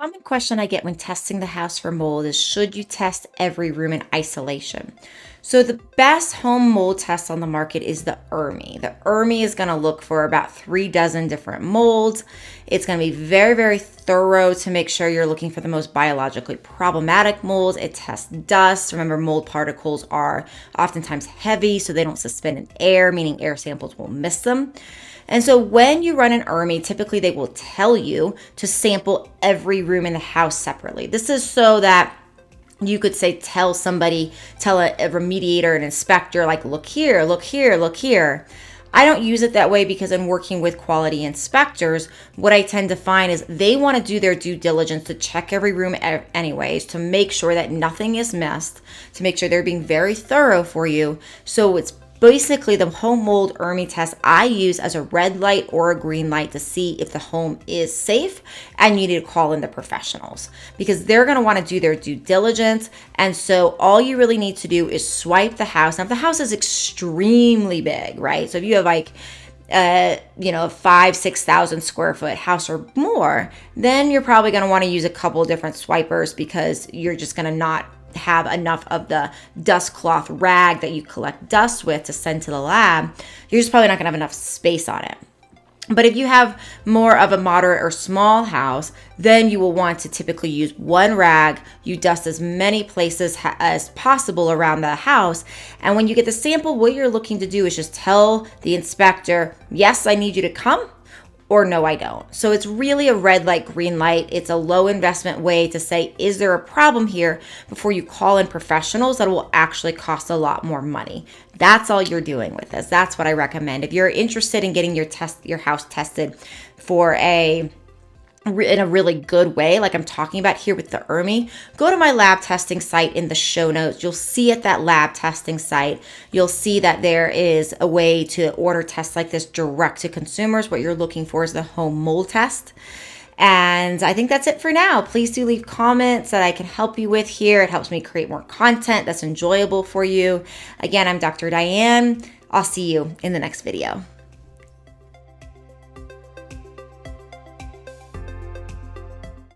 Common question I get when testing the house for mold is, should you test every room in isolation? So the best home mold test on the market is the ERMI. The ERMI is going to look for about 3 dozen different molds. It's going to be very, very thorough to make sure you're looking for the most biologically problematic molds. It tests dust. Remember, mold particles are oftentimes heavy, so they don't suspend in air, meaning air samples will miss them. And so when you run an ERMI, typically they will tell you to sample every room in the house separately. This is so that you could say, tell a remediator, an inspector, like, look here, look here, look here. I don't use it that way because in working with quality inspectors, what I tend to find is they want to do their due diligence to check every room anyways, to make sure that nothing is missed, to make sure they're being very thorough for you. So it's basically the home mold ERMI test I use as a red light or a green light to see if the home is safe and you need to call in the professionals because they're going to want to do their due diligence. And so all you really need to do is swipe the house. Now, if the house is extremely big, right? So if you have like 5,000-6,000 square foot house or more, then you're probably going to want to use a couple different swipers because you're just going to not have enough of the dust cloth rag that you collect dust with to send to the lab. You're just probably not going to have enough space on it. But if you have more of a moderate or small house, then you will want to typically use one rag. You dust as many places as possible around the house. And when you get the sample, what you're looking to do is just tell the inspector, yes, I need you to come, or no, I don't. So it's really a red light, green light. It's a low investment way to say, is there a problem here before you call in professionals that will actually cost a lot more money. That's all you're doing with this. That's what I recommend. If you're interested in getting your house tested for in a really good way, like I'm talking about here with the ERMI, go to my lab testing site in the show notes. You'll see at that lab testing site, you'll see that there is a way to order tests like this direct to consumers. What you're looking for is the home mold test. And I think that's it for now. Please do leave comments that I can help you with here. It helps me create more content that's enjoyable for you. Again, I'm Dr. Diane. I'll see you in the next video.